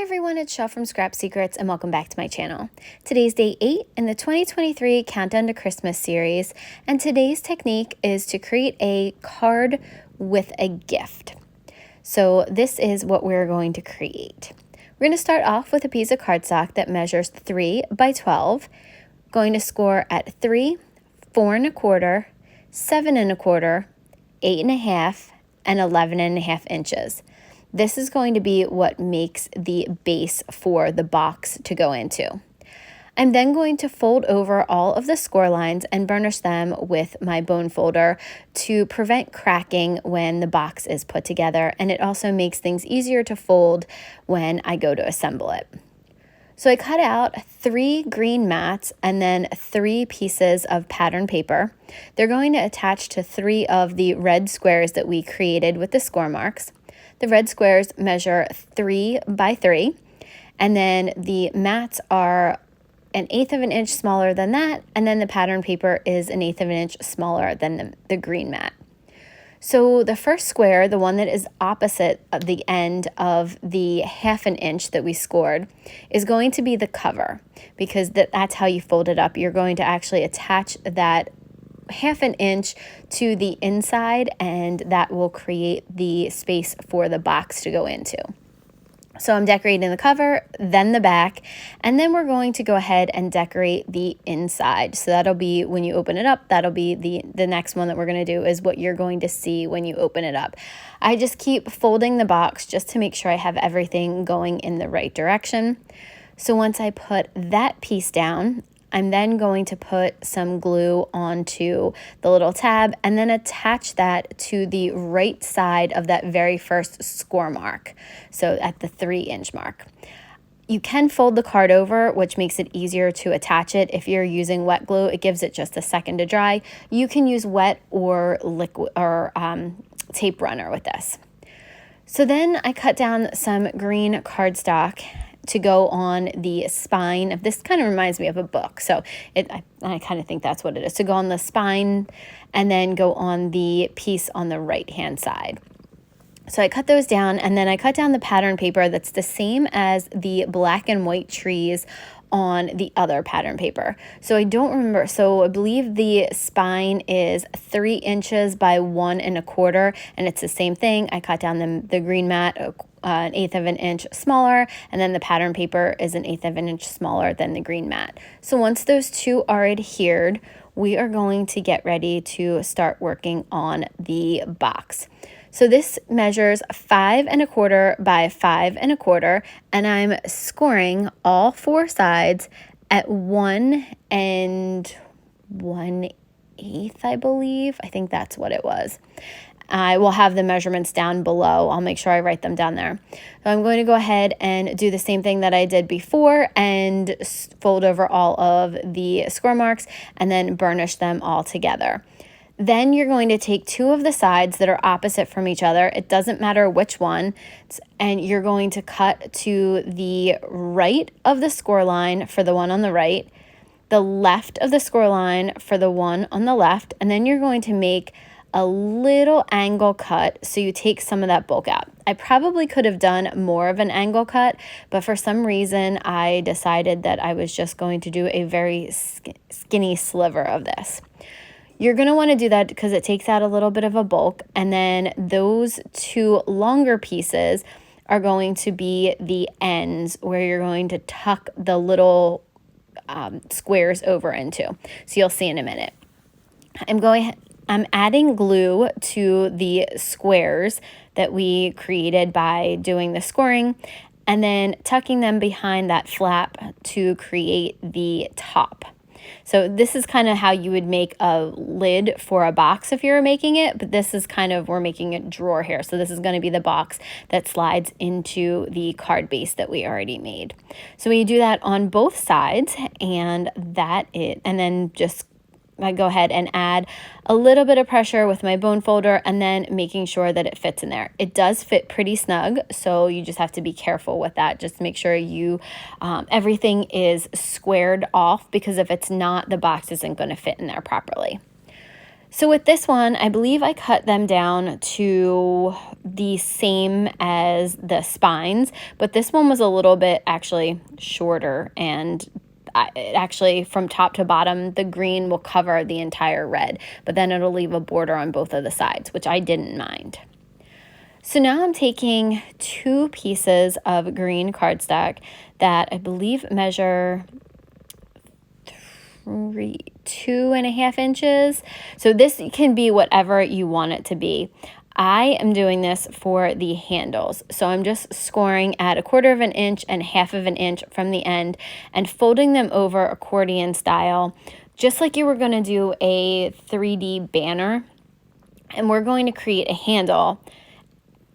everyone, it's Shell from Scrap Secrets and welcome back to my channel. Today's day 8 in the 2023 Countdown to Christmas series, and today's technique is to create a card with a gift. So this is what we're going to create. We're going to start off with a piece of cardstock that measures 3 by 12, going to score at 3, 4 1/4, 7 1/4, 8 1/2, and 11 1/2 inches. This is going to be what makes the base for the box to go into. I'm then going to fold over all of the score lines and burnish them with my bone folder to prevent cracking when the box is put together, and it also makes things easier to fold when I go to assemble it. So I cut out 3 green mats and then 3 pieces of pattern paper. They're going to attach to 3 of the red squares that we created with the score marks. The red squares measure 3 by 3, and then the mats are 1/8 of an inch smaller than that, and then the pattern paper is 1/8 of an inch smaller than the green mat. So the first square, the one that is opposite of the end of the 1/2 inch that we scored, is going to be the cover, because that's how you fold it up. You're going to actually attach that 1/2 inch to the inside, and that will create the space for the box to go into. So I'm decorating the cover, then the back, and then we're going to go ahead and decorate the inside. So that'll be, when you open it up, that'll be the next one that we're going to do is what you're going to see when you open it up. I just keep folding the box just to make sure I have everything going in the right direction. So once I put that piece down, I'm then going to put some glue onto the little tab and then attach that to the right side of that very first score mark, so at the 3-inch mark. You can fold the card over, which makes it easier to attach it. If you're using wet glue, it gives it just a second to dry. You can use wet or liquid or tape runner with this. So then I cut down some green cardstock to go on the spine of this. Kind of reminds me of a book, so I kind of think that's what it is, to go on the spine and then go on the piece on the right hand side. So I cut those down, and then I cut down the pattern paper that's the same as the black and white trees on the other pattern paper. So I don't remember, so I believe the spine is 3 inches by 1 1/4, and it's the same thing. I cut down the green mat 1/8 of an inch smaller, and then the pattern paper is 1/8 of an inch smaller than the green mat. So once those two are adhered, we are going to get ready to start working on the box. So this measures 5 1/4 by 5 1/4, and I'm scoring all 4 sides at 1 1/8, I believe. I think that's what it was. I will have the measurements down below. I'll make sure I write them down there. So I'm going to go ahead and do the same thing that I did before and fold over all of the score marks and then burnish them all together. Then you're going to take 2 of the sides that are opposite from each other. It doesn't matter which one. And you're going to cut to the right of the score line for the one on the right, the left of the score line for the one on the left, and then you're going to make a little angle cut so you take some of that bulk out. I probably could have done more of an angle cut, but for some reason I decided that I was just going to do a very skinny sliver of this. You're going to want to do that because it takes out a little bit of a bulk, and then those 2 longer pieces are going to be the ends where you're going to tuck the little squares over into. So you'll see in a minute. I'm adding glue to the squares that we created by doing the scoring, and then tucking them behind that flap to create the top. So this is kind of how you would make a lid for a box if you were making it, but this is kind of, we're making a drawer here. So this is going to be the box that slides into the card base that we already made. So we do that on both sides, and then just I go ahead and add a little bit of pressure with my bone folder and then making sure that it fits in there. It does fit pretty snug, so you just have to be careful with that. Just make sure you everything is squared off, because if it's not, the box isn't going to fit in there properly. So with this one, I believe I cut them down to the same as the spines, but this one was a little bit actually shorter, and actually from top to bottom, the green will cover the entire red, but then it'll leave a border on both of the sides, which I didn't mind. So now I'm taking 2 pieces of green cardstock that I believe measure 2.5 inches. So this can be whatever you want it to be. I am doing this for the handles. So I'm just scoring at 1/4 inch and 1/2 inch from the end and folding them over accordion style, just like you were going to do a 3D banner. And we're going to create a handle.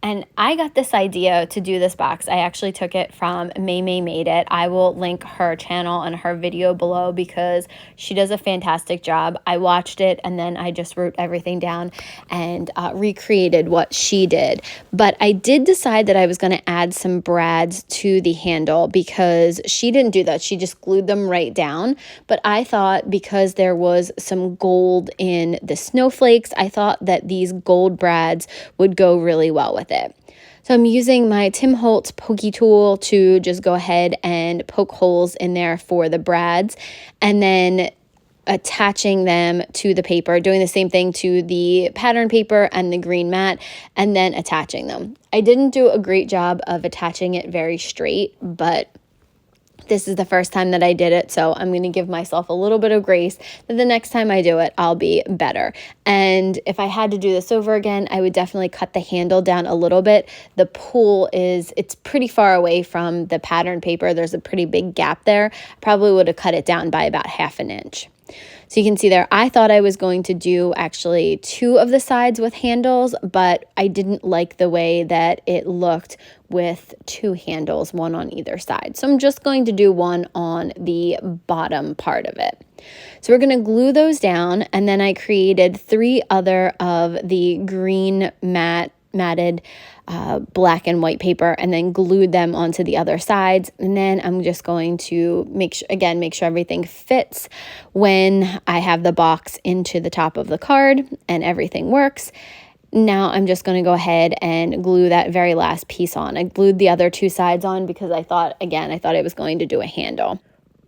And I got this idea to do this box. I actually took it from MayMay Made It. I will link her channel and her video below because she does a fantastic job. I watched it and then I just wrote everything down and recreated what she did. But I did decide that I was going to add some brads to the handle because she didn't do that. She just glued them right down. But I thought because there was some gold in the snowflakes, I thought that these gold brads would go really well with it. So I'm using my Tim Holtz pokey tool to just go ahead and poke holes in there for the brads and then attaching them to the paper, doing the same thing to the pattern paper and the green mat, and then attaching them. I didn't do a great job of attaching it very straight, but this is the first time that I did it, so I'm going to give myself a little bit of grace that the next time I do it, I'll be better. And if I had to do this over again, I would definitely cut the handle down a little bit. The pull it's pretty far away from the pattern paper. There's a pretty big gap there. I probably would have cut it down by about 1/2 inch. So you can see there, I thought I was going to do actually 2 of the sides with handles, but I didn't like the way that it looked with 2 handles, one on either side. So I'm just going to do one on the bottom part of it. So we're going to glue those down, and then I created 3 other of the green matted black and white paper and then glued them onto the other sides. And then I'm just going to make sure everything fits when I have the box into the top of the card and everything works. Now I'm just going to go ahead and glue that very last piece on. I glued the other 2 sides on because I thought I was going to do a handle.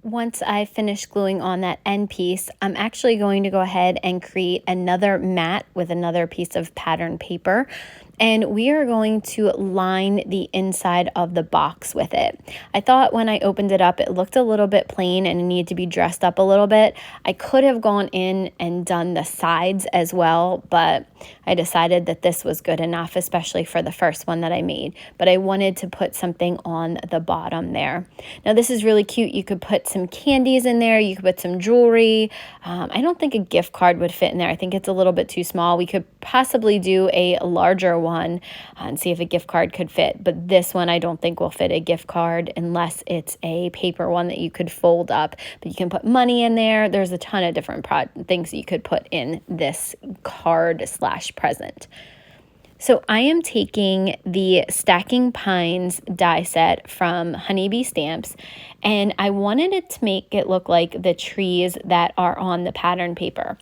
Once I finish gluing on that end piece, I'm actually going to go ahead and create another mat with another piece of pattern paper. And we are going to line the inside of the box with it. I thought when I opened it up, it looked a little bit plain and it needed to be dressed up a little bit. I could have gone in and done the sides as well, but I decided that this was good enough, especially for the first one that I made. But I wanted to put something on the bottom there. Now this is really cute. You could put some candies in there. You could put some jewelry. I don't think a gift card would fit in there. I think it's a little bit too small. We could possibly do a larger one and see if a gift card could fit. But this one I don't think will fit a gift card unless it's a paper one that you could fold up. But you can put money in there. There's a ton of different things that you could put in this card / present. So I am taking the Stacking Pines die set from Honeybee Stamps, and I wanted it to make it look like the trees that are on the pattern paper.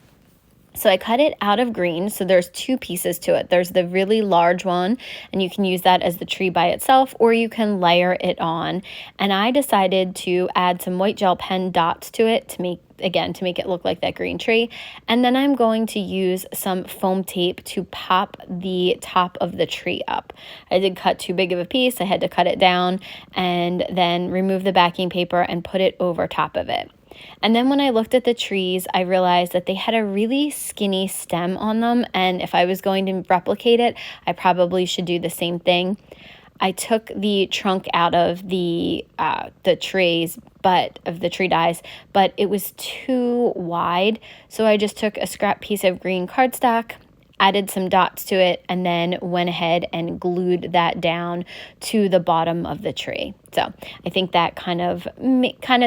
So I cut it out of green, so there's 2 pieces to it. There's the really large one, and you can use that as the tree by itself, or you can layer it on. And I decided to add some white gel pen dots to it to make it look like that green tree. And then I'm going to use some foam tape to pop the top of the tree up. I did cut too big of a piece. I had to cut it down and then remove the backing paper and put it over top of it. And then when I looked at the trees, I realized that they had a really skinny stem on them. And if I was going to replicate it, I probably should do the same thing. I took the trunk out of the trees, of the tree dies, but it was too wide. So I just took a scrap piece of green cardstock, added some dots to it, and then went ahead and glued that down to the bottom of the tree. So I think that kind of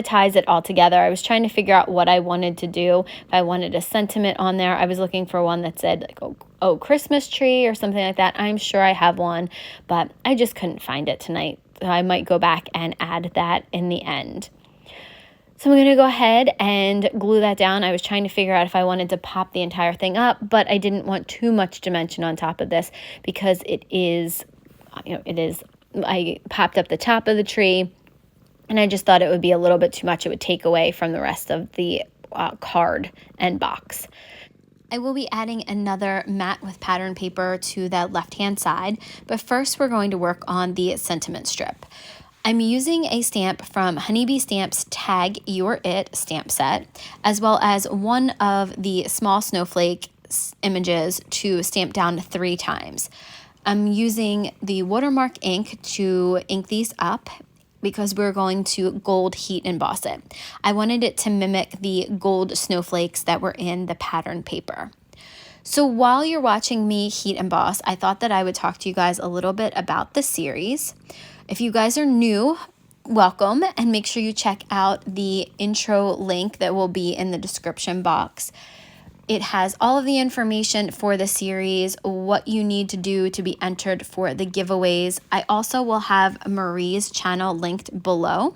ties it all together. I was trying to figure out what I wanted to do. If I wanted a sentiment on there, I was looking for one that said like, oh, Christmas tree or something like that. I'm sure I have one, but I just couldn't find it tonight. So I might go back and add that in the end. So I'm going to go ahead and glue that down. I was trying to figure out if I wanted to pop the entire thing up, but I didn't want too much dimension on top of this because it is, I popped up the top of the tree and I just thought it would be a little bit too much. It would take away from the rest of the card and box. I will be adding another mat with pattern paper to that left-hand side, but first we're going to work on the sentiment strip. I'm using a stamp from Honeybee Stamps Tag Your It stamp set, as well as one of the small snowflake images to stamp down 3 times. I'm using the watermark ink to ink these up because we're going to gold heat emboss it. I wanted it to mimic the gold snowflakes that were in the pattern paper. So while you're watching me heat emboss, I thought that I would talk to you guys a little bit about the series. If you guys are new, welcome, and make sure you check out the intro link that will be in the description box. It has all of the information for the series, what you need to do to be entered for the giveaways. I also will have Marie's channel linked below.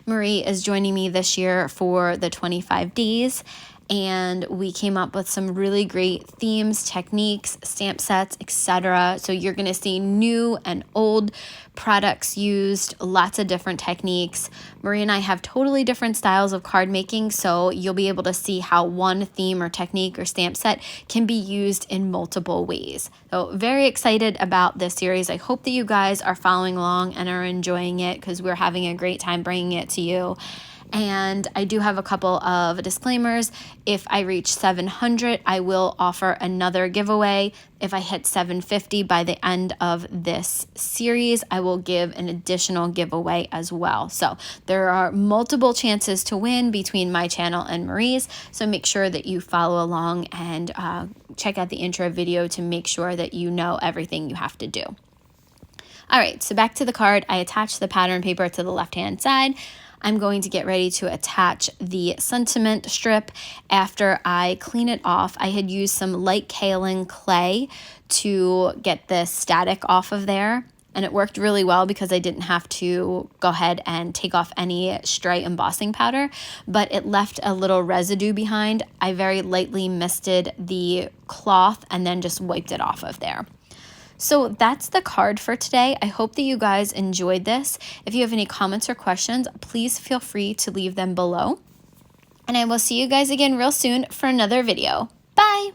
Marie is joining me this year for the 25 days, and we came up with some really great themes, techniques, stamp sets, etc. So you're going to see new and old products used, lots of different techniques. Marie and I have totally different styles of card making, so you'll be able to see how one theme or technique or stamp set can be used in multiple ways. So very excited about this series. I hope that you guys are following along and are enjoying it because we're having a great time bringing it to you. And I do have a couple of disclaimers. If I reach 700, I will offer another giveaway. If I hit 750 by the end of this series, I will give an additional giveaway as well. So there are multiple chances to win between my channel and Marie's. So make sure that you follow along and check out the intro video to make sure that you know everything you have to do. All right, so back to the card. I attached the pattern paper to the left-hand side. I'm going to get ready to attach the sentiment strip after I clean it off. I had used some light kaolin clay to get the static off of there, and it worked really well because I didn't have to go ahead and take off any stray embossing powder, but it left a little residue behind. I very lightly misted the cloth and then just wiped it off of there. So that's the card for today. I hope that you guys enjoyed this. If you have any comments or questions, please feel free to leave them below. And I will see you guys again real soon for another video. Bye!